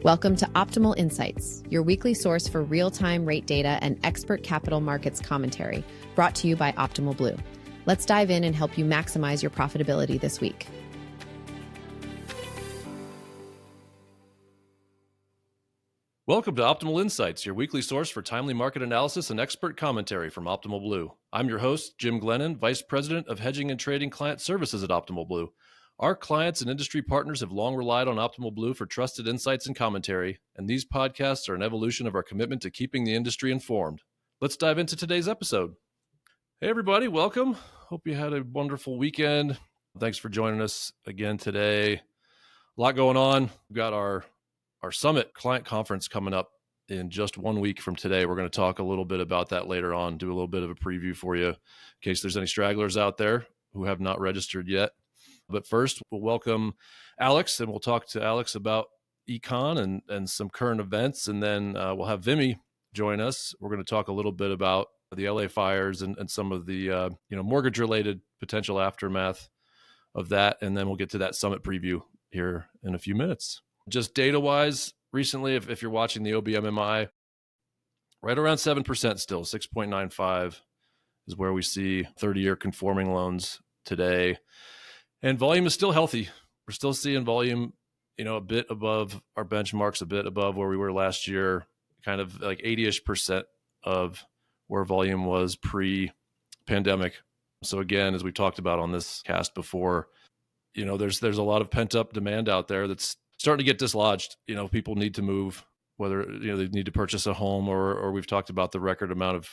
Welcome to Optimal Insights, your weekly source for real-time rate data and expert capital markets commentary, brought to you by Optimal Blue. Let's dive in and help you maximize your profitability this week. Welcome to Optimal Insights, your weekly source for timely market analysis and expert commentary from Optimal Blue. I'm your host, Jim Glennon, Vice President of Hedging and Trading Client Services at Optimal Blue. Our clients and industry partners have long relied on Optimal Blue for trusted insights and commentary, and these podcasts are an evolution of our commitment to keeping the industry informed. Let's dive into today's episode. Hey everybody, welcome. Hope you had a wonderful weekend. Thanks for joining us again today. A lot going on. We've got our Summit client conference coming up in just 1 week from today. We're going to talk a little bit about that later on, do a little bit of a preview for you in case there's any stragglers out there who have not registered yet. But first, we'll welcome Alex, and we'll talk to Alex about econ and some current events. And then we'll have Vimy join us. We're going to talk a little bit about the LA fires and some of the mortgage-related potential aftermath of that. And then we'll get to that Summit preview here in a few minutes. Just data-wise, recently, if you're watching the OBMMI, right around 7% still, 6.95 is where we see 30-year conforming loans today. And volume is still healthy. We're still seeing volume, a bit above our benchmarks, a bit above where we were last year, kind of like 80-ish% of where volume was pre-pandemic. So again, as we talked about on this cast before, there's a lot of pent-up demand out there that's starting to get dislodged. People need to move, whether they need to purchase a home or we've talked about the record amount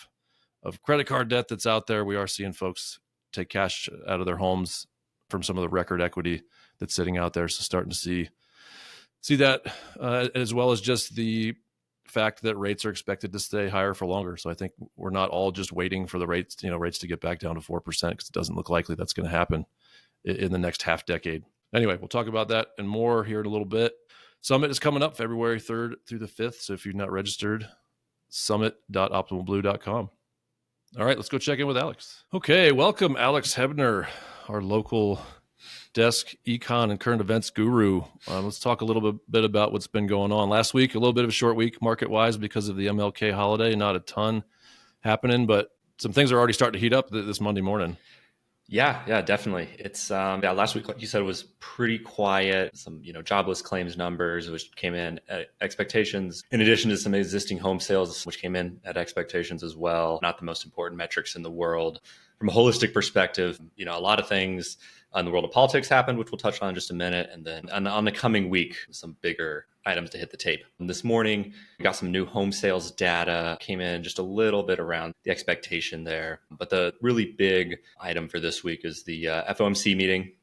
of credit card debt that's out there. We are seeing folks take cash out of their homes from some of the record equity that's sitting out there. So starting to see that as well as just the fact that rates are expected to stay higher for longer. So I think we're not all just waiting for the rates to get back down to 4% because it doesn't look likely that's going to happen in the next half decade. Anyway, we'll talk about that and more here in a little bit. Summit is coming up February 3rd through the 5th. So if you're not registered, summit.optimalblue.com. All right, let's go check in with Alex. Okay, welcome Alex Hebner, our local desk econ and current events guru. Let's talk a little bit about what's been going on. Last week, a little bit of a short week market-wise because of the MLK holiday. Not a ton happening, but some things are already starting to heat up this Monday morning. Yeah, definitely. It's last week, like you said, was pretty quiet. Some jobless claims numbers, which came in at expectations, in addition to some existing home sales, which came in at expectations as well. Not the most important metrics in the world. From a holistic perspective, a lot of things in the world of politics happened, which we'll touch on in just a minute. And then on the coming week, some bigger items to hit the tape. This morning, we got some new home sales data, came in just a little bit around the expectation there. But the really big item for this week is the FOMC meeting,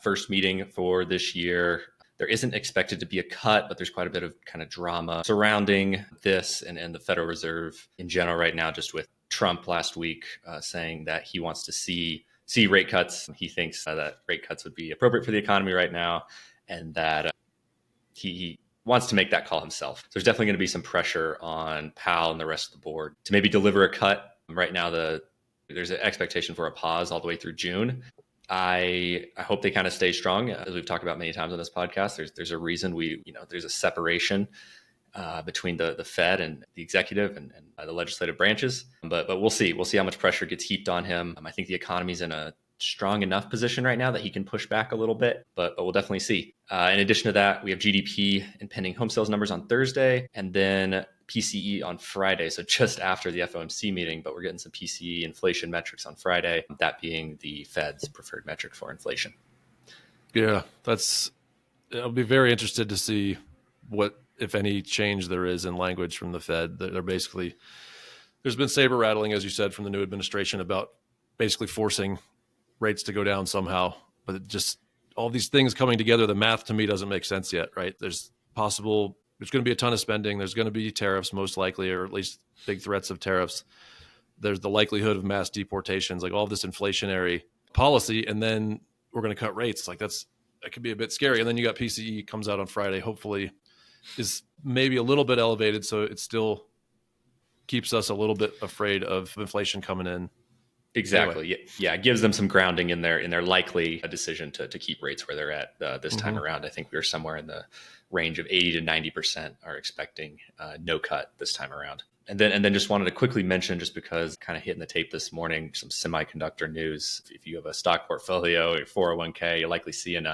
first meeting for this year. There isn't expected to be a cut, but there's quite a bit of kind of drama surrounding this and the Federal Reserve in general right now, just with Trump last week saying that he wants to see rate cuts. He thinks that rate cuts would be appropriate for the economy right now, and that he wants to make that call himself. So there's definitely going to be some pressure on Powell and the rest of the board to maybe deliver a cut. Right now, there's an expectation for a pause all the way through June. I hope they kind of stay strong. As we've talked about many times on this podcast, there's a reason there's a separation between the Fed and the executive and the legislative branches. But we'll see. We'll see how much pressure gets heaped on him. I think the economy's in a strong enough position right now that he can push back a little bit, but we'll definitely see. In addition to that, we have GDP and pending home sales numbers on Thursday, and then PCE on Friday. So just after the FOMC meeting, but we're getting some PCE inflation metrics on Friday, that being the Fed's preferred metric for inflation. Yeah, I'll be very interested to see what, if any, change there is in language from the Fed. There's been saber rattling, as you said, from the new administration about basically forcing rates to go down somehow. But just all these things coming together, the math to me doesn't make sense yet, right? There's going to be a ton of spending. There's going to be tariffs most likely, or at least big threats of tariffs. There's the likelihood of mass deportations, like all this inflationary policy. And then we're going to cut rates. Like that could be a bit scary. And then you got PCE comes out on Friday, hopefully is maybe a little bit elevated. So it still keeps us a little bit afraid of inflation coming in Exactly. Anyway. Yeah, it gives them some grounding in their likely decision to keep rates where they're at this time Mm-hmm. around. I think we were somewhere in the range of 80 to 90% are expecting no cut this time around. And then just wanted to quickly mention, just because kind of hitting the tape this morning, some semiconductor news. If you have a stock portfolio or 401k, you're likely seeing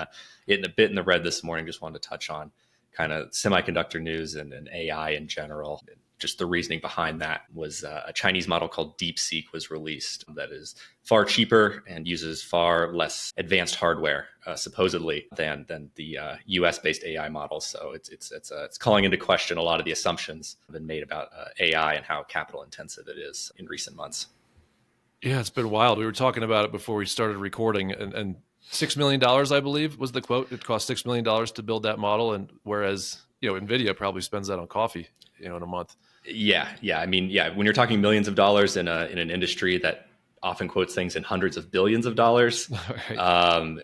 it a bit in the red this morning. Just wanted to touch on kind of semiconductor news and AI in general. Just the reasoning behind that was a Chinese model called DeepSeek was released that is far cheaper and uses far less advanced hardware, supposedly, than the U.S.-based AI models. So it's calling into question a lot of the assumptions that have been made about AI and how capital intensive it is in recent months. Yeah, it's been wild. We were talking about it before we started recording, and $6 million, I believe, was the quote. It cost $6 million to build that model, and whereas NVIDIA probably spends that on coffee, in a month. Yeah. I mean, when you're talking millions of dollars in an industry that often quotes things in hundreds of billions of dollars, Right.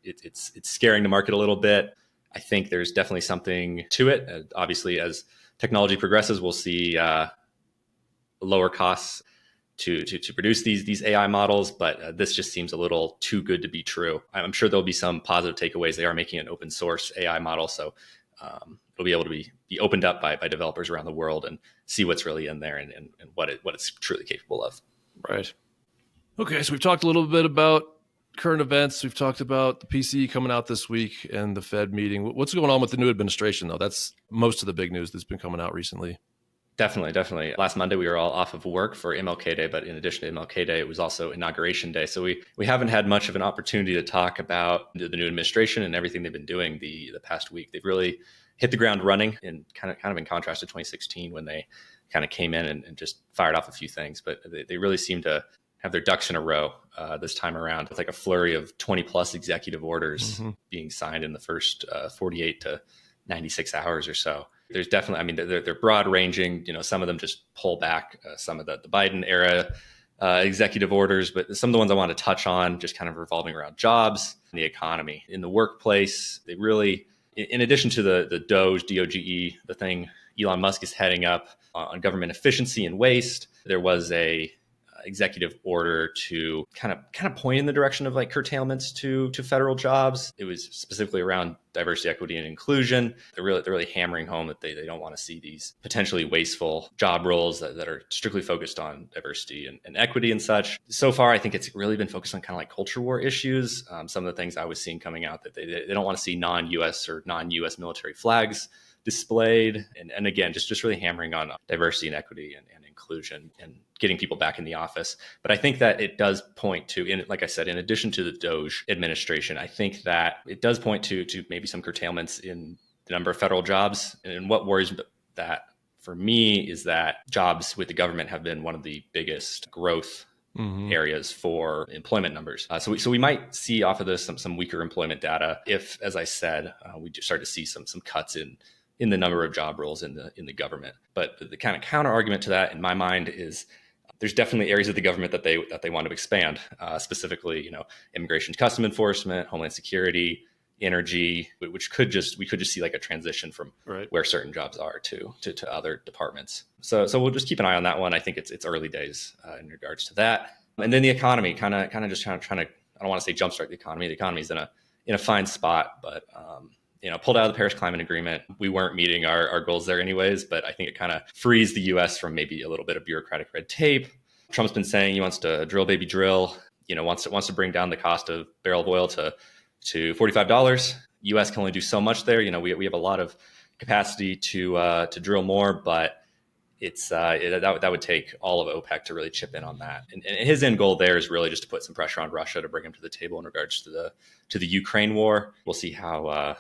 it's scaring the market a little bit. I think there's definitely something to it. Obviously, as technology progresses, we'll see lower costs to produce these AI models, but this just seems a little too good to be true. I'm sure there'll be some positive takeaways. They are making an open source AI model, so it'll be able to be opened up by developers around the world and see what's really in there and what it's truly capable of. Right. Okay, so we've talked a little bit about current events. We've talked about the PCE coming out this week and the Fed meeting. What's going on with the new administration, though? That's most of the big news that's been coming out recently. Definitely. Last Monday, we were all off of work for MLK Day, but in addition to MLK Day, it was also Inauguration Day. So we haven't had much of an opportunity to talk about the new administration and everything they've been doing the past week. They've really hit the ground running, and kind of in contrast to 2016 when they kind of came in and just fired off a few things. But they really seem to have their ducks in a row this time around. It's like a flurry of 20 plus executive orders being signed in the first 48 to 96 hours or so. There's definitely, I mean, they're broad ranging. Some of them just pull back some of the Biden era executive orders, but some of the ones I want to touch on just kind of revolving around jobs and the economy. In the workplace, they really, in addition to the DOGE, the thing Elon Musk is heading up on government efficiency and waste, there was a executive order to kind of point in the direction of like curtailments to federal jobs. It was specifically around diversity, equity, and inclusion. They're really hammering home that they don't want to see these potentially wasteful job roles that are strictly focused on diversity and equity and such. So far, I think it's really been focused on kind of like culture war issues. Some of the things I was seeing coming out that they don't want to see non-US or non-US military flags displayed, and again, just really hammering on diversity and equity and inclusion and getting people back in the office. But I think that it does point to, like I said, in addition to the DOGE administration, I think that it does point to maybe some curtailments in the number of federal jobs. And what worries that for me is that jobs with the government have been one of the biggest growth areas for employment numbers. So we might see off of this some weaker employment data if, as I said, we do start to see some cuts in the number of job roles in the government. But the kind of counter argument to that, in my mind, is there's definitely areas of the government that they want to expand, specifically, immigration, custom enforcement, homeland security, energy, which we could just see like a transition from where certain jobs are to other departments. So we'll just keep an eye on that one. I think it's early days in regards to that. And then the economy, kind of trying to, I don't want to say jumpstart the economy. The economy's in a fine spot, but pulled out of the Paris Climate Agreement. We weren't meeting our goals there anyways, but I think it kind of frees the U.S. from maybe a little bit of bureaucratic red tape. Trump's been saying he wants to drill, baby, drill. Wants to bring down the cost of barrel of oil to $45. U.S. can only do so much there. We have a lot of capacity to drill more, but that would take all of OPEC to really chip in on that. And his end goal there is really just to put some pressure on Russia to bring him to the table in regards to the Ukraine war. We'll see how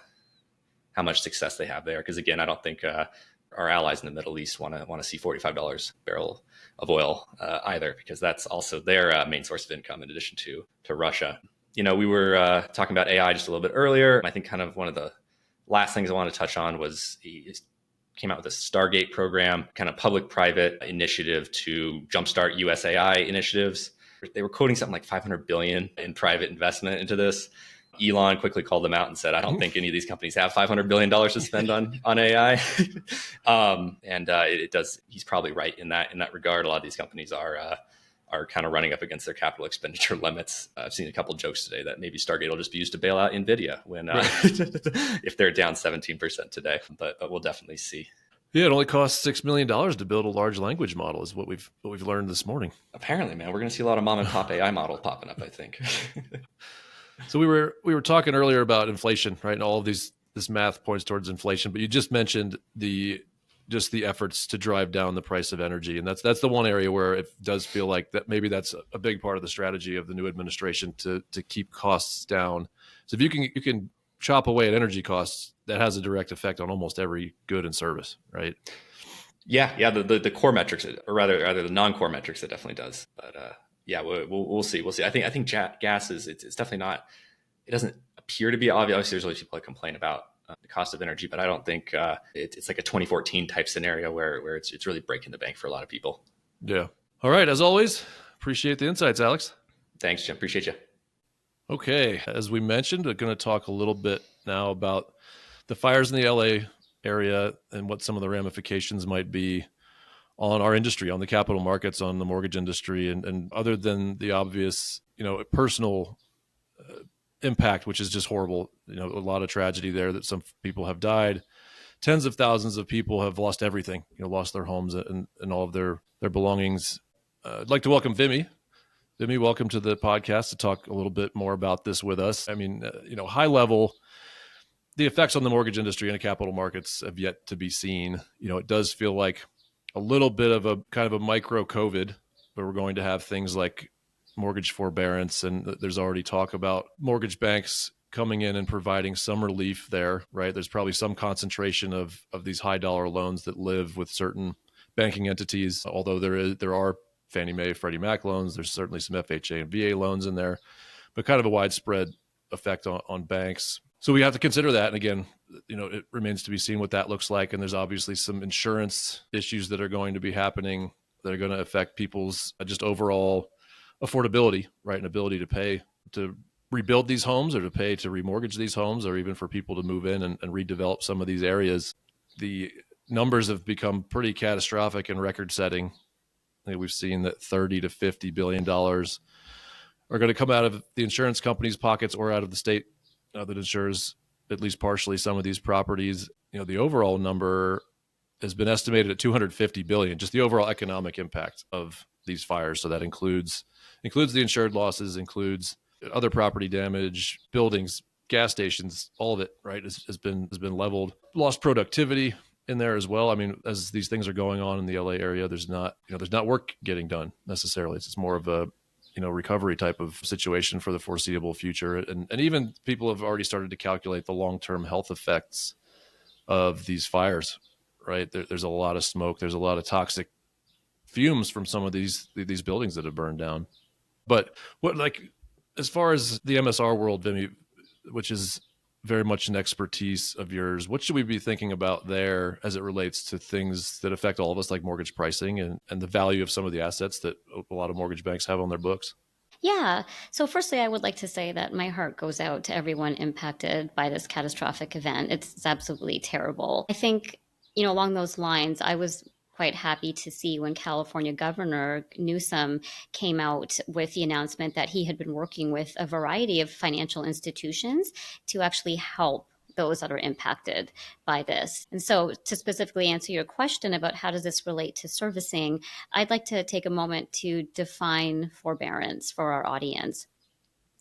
much success they have there, because again, I don't think our allies in the Middle East want to see $45 barrel of oil either, because that's also their main source of income in addition to Russia. We were talking about AI just a little bit earlier. I think kind of one of the last things I want to touch on was he came out with a Stargate program, kind of public-private initiative to jumpstart US AI initiatives. They were quoting something like $500 billion in private investment into this. Elon quickly called them out and said, I don't think any of these companies have $500 billion to spend on AI. It does. He's probably right in that regard. A lot of these companies are are kind of running up against their capital expenditure limits. I've seen a couple of jokes today that maybe Stargate will just be used to bail out NVIDIA when if they're down 17% today, but we'll definitely see. Yeah, it only costs $6 million to build a large language model is what we've learned this morning. Apparently, man, we're going to see a lot of mom and pop AI models popping up, I think. So we were talking earlier about inflation, right? And all of this math points towards inflation, but you just mentioned the efforts to drive down the price of energy. And that's the one area where it does feel like that maybe that's a big part of the strategy of the new administration to keep costs down. So if you can chop away at energy costs, that has a direct effect on almost every good and service, right? Yeah. The core metrics, or rather the non-core metrics, it definitely does. But we'll see. I think gas it's definitely not. It doesn't appear to be obvious. Obviously, there's always people that complain about the cost of energy, but I don't think it's like a 2014 type scenario where it's really breaking the bank for a lot of people. Yeah. All right. As always, appreciate the insights, Alex. Thanks, Jim. Appreciate you. Okay. As we mentioned, we're going to talk a little bit now about the fires in the LA area and what some of the ramifications might be on our industry, on the capital markets, on the mortgage industry, and other than the obvious, personal impact, which is just horrible. A lot of tragedy there that some people have died. Tens of thousands of people have lost everything, lost their homes and all of their belongings. I'd like to welcome Vimy. Vimy, welcome to the podcast to talk a little bit more about this with us. I mean, high level, the effects on the mortgage industry and the capital markets have yet to be seen. It does feel like a little bit of a kind of a micro COVID, where we're going to have things like mortgage forbearance, and there's already talk about mortgage banks coming in and providing some relief there, right? There's probably some concentration of these high dollar loans that live with certain banking entities, although there are Fannie Mae, Freddie Mac loans. There's certainly some FHA and VA loans in there, but kind of a widespread effect on banks. So we have to consider that. And again, it remains to be seen what that looks like. And there's obviously some insurance issues that are going to be happening that are going to affect people's just overall affordability, right? And ability to pay to rebuild these homes, or to pay to remortgage these homes, or even for people to move in and redevelop some of these areas. The numbers have become pretty catastrophic and record setting. I think we've seen that $30 to $50 billion are going to come out of the insurance companies' pockets or out of the state that insures at least partially some of these properties. The overall number has been estimated at $250 billion, just the overall economic impact of these fires. So that includes the insured losses, includes other property damage, buildings, gas stations, all of it, right, has been leveled. Lost productivity in there as well. I mean, as these things are going on in the LA area, there's not work getting done necessarily. It's more of a recovery type of situation for the foreseeable future. And even people have already started to calculate the long-term health effects of these fires, right? There's a lot of smoke. There's a lot of toxic fumes from some of these buildings that have burned down. But as far as the MSR world, Vimy, which is very much an expertise of yours, what should we be thinking about there as it relates to things that affect all of us, like mortgage pricing and the value of some of the assets that a lot of mortgage banks have on their books? Yeah. So firstly, I would like to say that my heart goes out to everyone impacted by this catastrophic event. It's absolutely terrible. I think, along those lines, I was quite happy to see when California Governor Newsom came out with the announcement that he had been working with a variety of financial institutions to actually help those that are impacted by this. And so to specifically answer your question about how does this relate to servicing, I'd like to take a moment to define forbearance for our audience.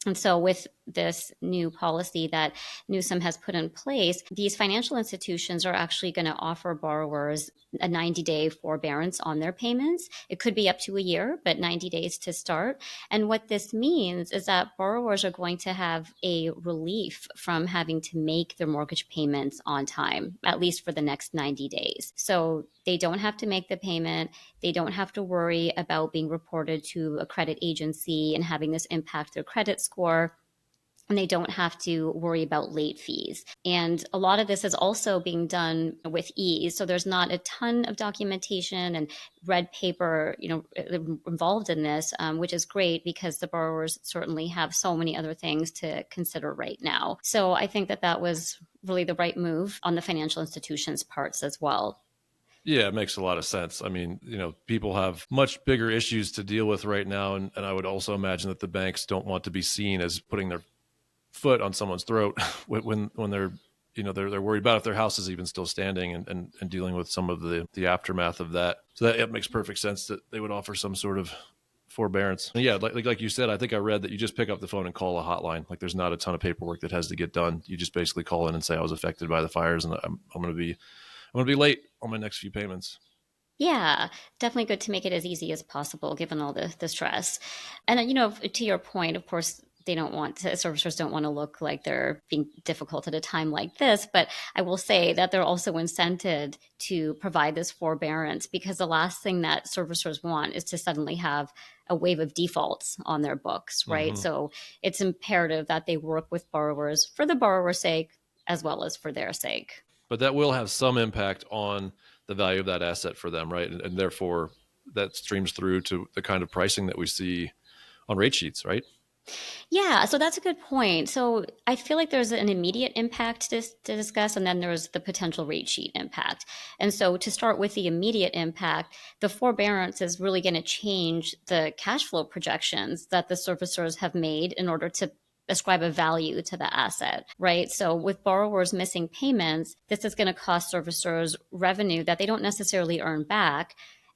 And so with this new policy that Newsom has put in place, these financial institutions are actually going to offer borrowers a 90-day forbearance on their payments. It could be up to a year, but 90 days to start. And what this means is that borrowers are going to have a relief from having to make their mortgage payments on time, at least for the next 90 days. So they don't have to make the payment. They don't have to worry about being reported to a credit agency and having this impact their credit score. And they don't have to worry about late fees. And a lot of this is also being done with ease. So there's not a ton of documentation and red paper, involved in this, which is great because the borrowers certainly have so many other things to consider right now. So I think that was really the right move on the financial institutions' parts as well. Yeah, it makes a lot of sense. I mean, people have much bigger issues to deal with right now. And I would also imagine that the banks don't want to be seen as putting their foot on someone's throat when they're, they're worried about if their house is even still standing and dealing with some of the aftermath of that. So that it makes perfect sense that they would offer some sort of forbearance. And yeah, like you said, I think I read that you just pick up the phone and call a hotline. Like there's not a ton of paperwork that has to get done. You just basically call in and say I was affected by the fires and I'm going to be late on my next few payments. Yeah, definitely good to make it as easy as possible given all the stress. And then, to your point, of course, servicers don't want to look like they're being difficult at a time like this. But I will say that they're also incented to provide this forbearance because the last thing that servicers want is to suddenly have a wave of defaults on their books, right? Mm-hmm. So it's imperative that they work with borrowers for the borrower's sake as well as for their sake. But that will have some impact on the value of that asset for them, right? And therefore, that streams through to the kind of pricing that we see on rate sheets, right? Yeah, so that's a good point. So I feel like there's an immediate impact to discuss, and then there's the potential rate sheet impact. And so to start with the immediate impact, the forbearance is really going to change the cash flow projections that the servicers have made in order to ascribe a value to the asset, right? So with borrowers missing payments, this is going to cost servicers revenue that they don't necessarily earn back.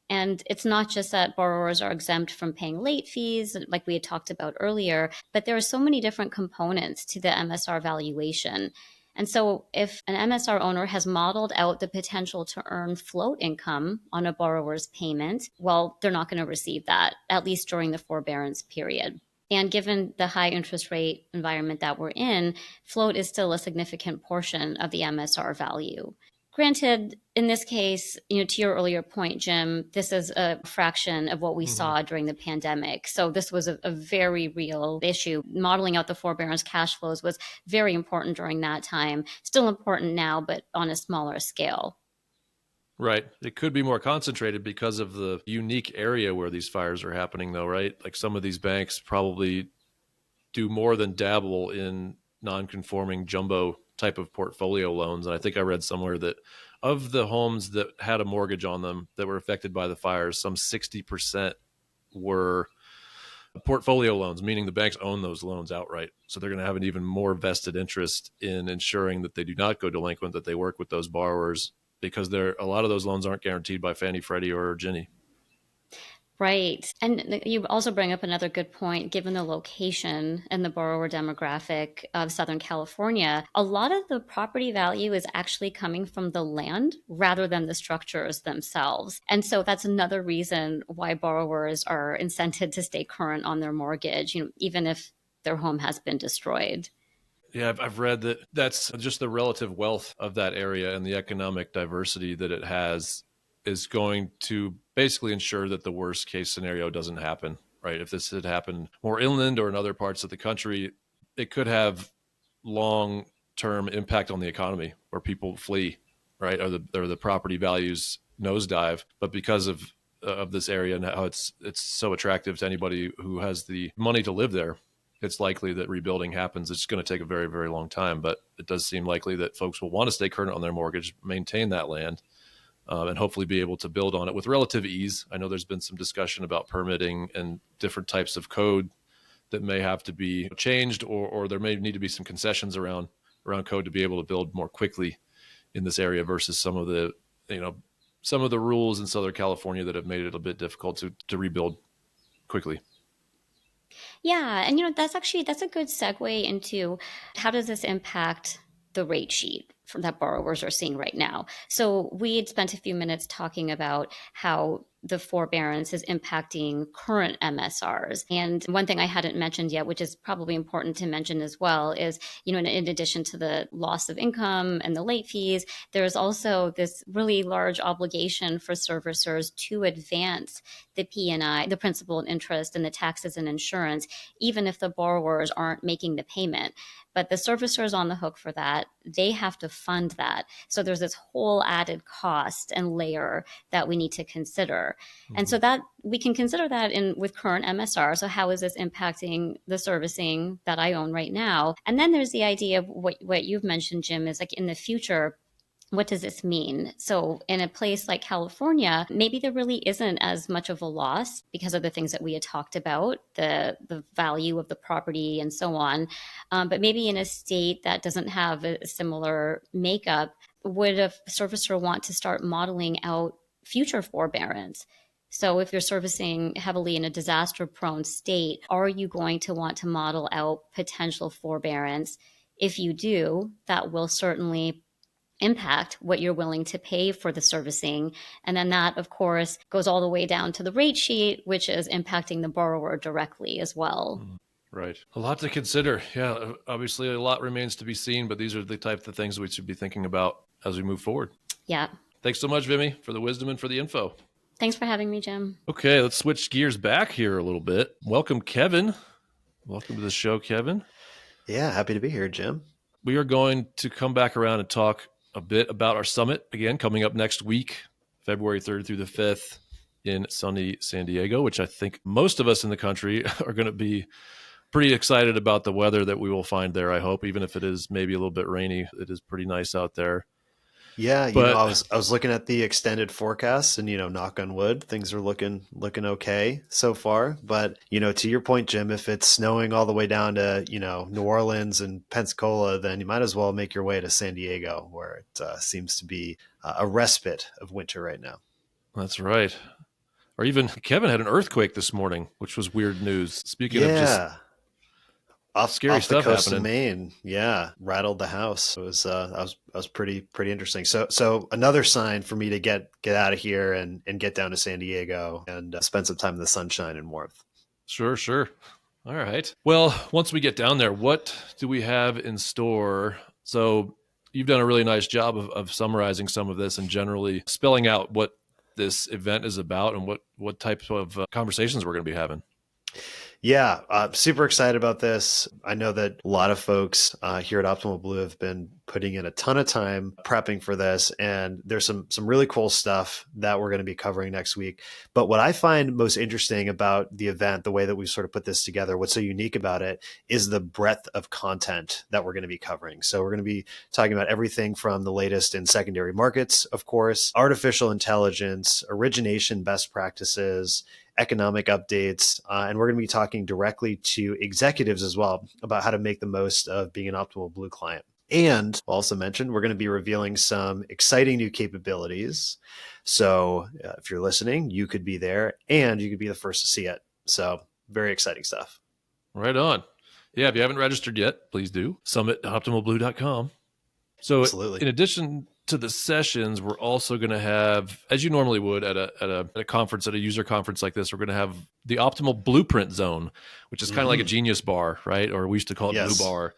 And it's not just that borrowers are exempt from paying late fees, like we had talked about earlier, but there are so many different components to the MSR valuation. And so, if an MSR owner has modeled out the potential to earn float income on a borrower's payment, well, they're not going to receive that, at least during the forbearance period. And given the high interest rate environment that we're in, float is still a significant portion of the MSR value. Granted, in this case, to your earlier point, Jim, this is a fraction of what we saw during the pandemic. So this was a very real issue. Modeling out the forbearance cash flows was very important during that time. Still important now, but on a smaller scale. Right. It could be more concentrated because of the unique area where these fires are happening, though, right? Like some of these banks probably do more than dabble in non-conforming jumbo type of portfolio loans. And I think I read somewhere that of the homes that had a mortgage on them that were affected by the fires, some 60% were portfolio loans, meaning the banks own those loans outright. So they're going to have an even more vested interest in ensuring that they do not go delinquent, that they work with those borrowers because a lot of those loans aren't guaranteed by Fannie, Freddie, or Ginnie. Right. And you also bring up another good point. Given the location and the borrower demographic of Southern California, a lot of the property value is actually coming from the land rather than the structures themselves. And so that's another reason why borrowers are incented to stay current on their mortgage, even if their home has been destroyed. Yeah, I've read that that's just the relative wealth of that area and the economic diversity that it has is going to basically ensure that the worst case scenario doesn't happen, right? If this had happened more inland or in other parts of the country, it could have long-term impact on the economy where people flee, right? Or the property values nosedive. But because of this area and how it's so attractive to anybody who has the money to live there, it's likely that rebuilding happens. It's going to take a very, very long time, but it does seem likely that folks will want to stay current on their mortgage, maintain that land, and hopefully be able to build on it with relative ease. I know there's been some discussion about permitting and different types of code that may have to be changed, or there may need to be some concessions around code to be able to build more quickly in this area versus some of the rules in Southern California that have made it a bit difficult to rebuild quickly. Yeah, and that's a good segue into how does this impact the rate sheet that borrowers are seeing right now. So we had spent a few minutes talking about how the forbearance is impacting current MSRs. And one thing I hadn't mentioned yet, which is probably important to mention as well, is, in addition to the loss of income and the late fees, there's also this really large obligation for servicers to advance the P&I, the principal and interest, and the taxes and insurance, even if the borrowers aren't making the payment. But the servicer is on the hook for that. They have to fund that. So there's this whole added cost and layer that we need to consider. Mm-hmm. And so that we can consider that with current MSR. So how is this impacting the servicing that I own right now? And then there's the idea of what you've mentioned, Jim, is like in the future, what does this mean? So in a place like California, maybe there really isn't as much of a loss because of the things that we had talked about, the value of the property and so on. But maybe in a state that doesn't have a similar makeup, would a servicer want to start modeling out future forbearance? So if you're servicing heavily in a disaster prone state, are you going to want to model out potential forbearance? If you do, that will certainly impact what you're willing to pay for the servicing. And then that, of course, goes all the way down to the rate sheet, which is impacting the borrower directly as well. Right. A lot to consider. Yeah, obviously a lot remains to be seen, but these are the type of things we should be thinking about as we move forward. Yeah. Thanks so much, Vimy, for the wisdom and for the info. Thanks for having me, Jim. Okay, let's switch gears back here a little bit. Welcome, Kevin. Welcome to the show, Kevin. Yeah, happy to be here, Jim. We are going to come back around and talk a bit about our summit, again, coming up next week, February 3rd through the 5th in sunny San Diego, which I think most of us in the country are going to be pretty excited about the weather that we will find there, I hope, even if it is maybe a little bit rainy. It is pretty nice out there. Yeah, I was looking at the extended forecasts and, knock on wood, things are looking okay so far. But, to your point, Jim, if it's snowing all the way down to, New Orleans and Pensacola, then you might as well make your way to San Diego, where it seems to be a respite of winter right now. That's right. Or even Kevin had an earthquake this morning, which was weird news. Speaking of just scary off stuff the coast happening. of Maine, yeah, rattled the house. It was that was pretty interesting. So another sign for me to get out of here and get down to San Diego and spend some time in the sunshine and warmth. Sure. All right. Well, once we get down there, what do we have in store? So you've done a really nice job of summarizing some of this and generally spelling out what this event is about and what types of conversations we're going to be having. Yeah, super excited about this. I know that a lot of folks here at Optimal Blue have been putting in a ton of time prepping for this, and there's some really cool stuff that we're going to be covering next week. But what I find most interesting about the event, the way that we've sort of put this together, what's so unique about it is the breadth of content that we're going to be covering. So we're going to be talking about everything from the latest in secondary markets, of course, artificial intelligence, origination best practices, economic updates, and we're going to be talking directly to executives as well about how to make the most of being an Optimal Blue client. And also mentioned, we're going to be revealing some exciting new capabilities. So if you're listening, you could be there and you could be the first to see it. So very exciting stuff. Right on. Yeah, if you haven't registered yet, please do. Summit.optimalblue.com. So Absolutely. In addition to the sessions, we're also going to have, as you normally would at a conference, at a user conference like this, we're going to have the Optimal Blueprint Zone, which is kind of like a Genius Bar, right? Or we used to call it Blue Bar.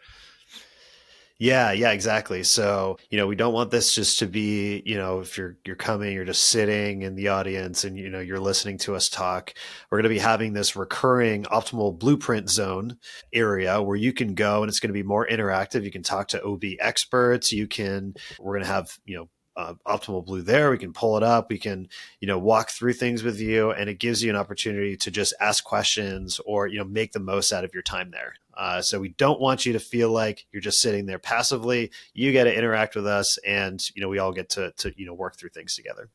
Yeah, exactly. So, we don't want this just to be, if you're coming, you're just sitting in the audience and, you're listening to us talk. We're going to be having this recurring Optimal Blueprint Zone area where you can go and it's going to be more interactive. You can talk to OB experts. We're going to have, Optimal Blue there. We can pull it up. We can, walk through things with you, and it gives you an opportunity to just ask questions or, make the most out of your time there. So we don't want you to feel like you're just sitting there passively. You get to interact with us, and, we all get to work through things together.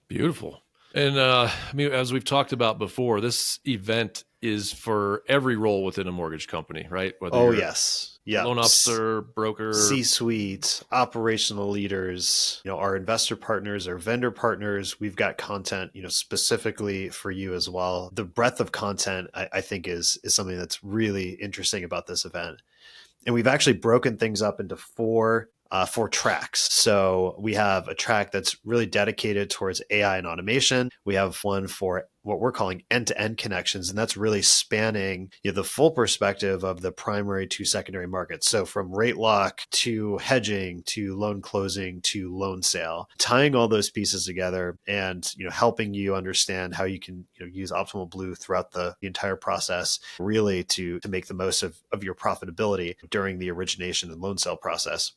Beautiful. And as we've talked about before, this event is for every role within a mortgage company, right? Whether yes. Yeah. Loan officer, broker, C-suite, operational leaders, our investor partners, our vendor partners. We've got content, specifically for you as well. The breadth of content, I think, is something that's really interesting about this event. And we've actually broken things up into four tracks. So we have a track that's really dedicated towards AI and automation. We have one for what we're calling end-to-end connections, and that's really spanning the full perspective of the primary to secondary markets. So from rate lock to hedging to loan closing to loan sale, tying all those pieces together and helping you understand how you can use Optimal Blue throughout the entire process, really to make the most of your profitability during the origination and loan sale process.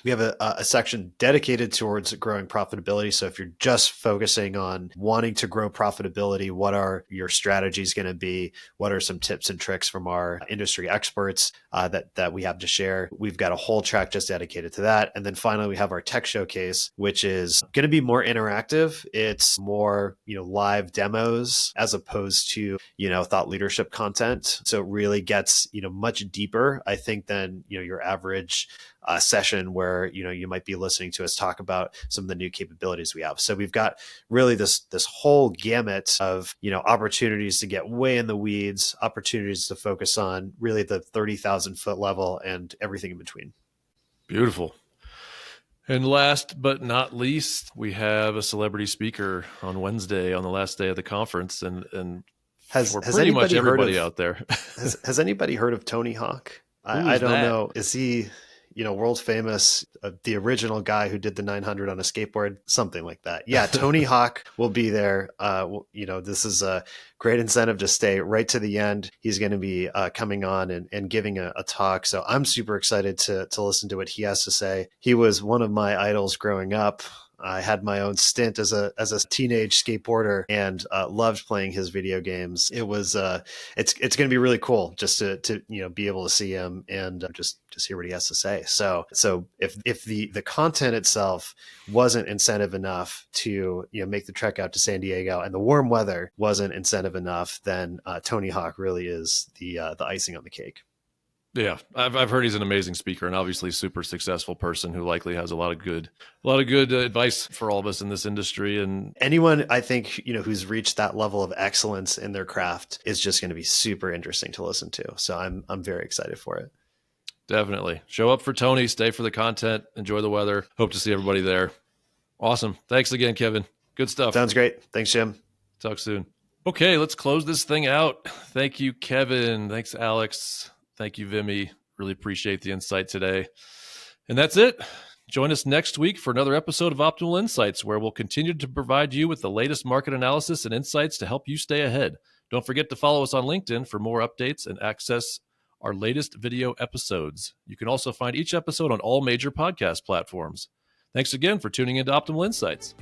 We have a section dedicated towards growing profitability. So if you're just focusing on wanting to grow profitability, what are your strategies going to be? What are some tips and tricks from our industry experts that we have to share? We've got a whole track just dedicated to that. And then finally, we have our tech showcase, which is going to be more interactive. It's more, live demos as opposed to, thought leadership content. So it really gets, much deeper, I think, than, your average session where you might be listening to us talk about some of the new capabilities we have. So we've got really this whole gamut of opportunities to get way in the weeds, opportunities to focus on really the 30,000 foot level and everything in between. Beautiful. And last but not least, we have a celebrity speaker on Wednesday on the last day of the conference, and has pretty much everybody out there. Has anybody heard of Tony Hawk? I don't know. Is he, world famous, the original guy who did the 900 on a skateboard, something like that? Yeah, Tony Hawk will be there. This is a great incentive to stay right to the end. He's going to be coming on and giving a talk. So I'm super excited to listen to what he has to say. He was one of my idols growing up. I had my own stint as a teenage skateboarder and loved playing his video games. It was it's going to be really cool just to be able to see him and just hear what he has to say. So if the content itself wasn't incentive enough to make the trek out to San Diego, and the warm weather wasn't incentive enough, then Tony Hawk really is the icing on the cake. Yeah, I've heard he's an amazing speaker and obviously super successful person who likely has a lot of good advice for all of us in this industry. And anyone, I think, who's reached that level of excellence in their craft is just going to be super interesting to listen to. So I'm very excited for it. Definitely show up for Tony, stay for the content, enjoy the weather. Hope to see everybody there. Awesome. Thanks again, Kevin. Good stuff. Sounds great. Thanks, Jim. Talk soon. Okay, let's close this thing out. Thank you, Kevin. Thanks, Alex. Thank you, Vimy. Really appreciate the insight today. And that's it. Join us next week for another episode of Optimal Insights, where we'll continue to provide you with the latest market analysis and insights to help you stay ahead. Don't forget to follow us on LinkedIn for more updates and access our latest video episodes. You can also find each episode on all major podcast platforms. Thanks again for tuning into Optimal Insights.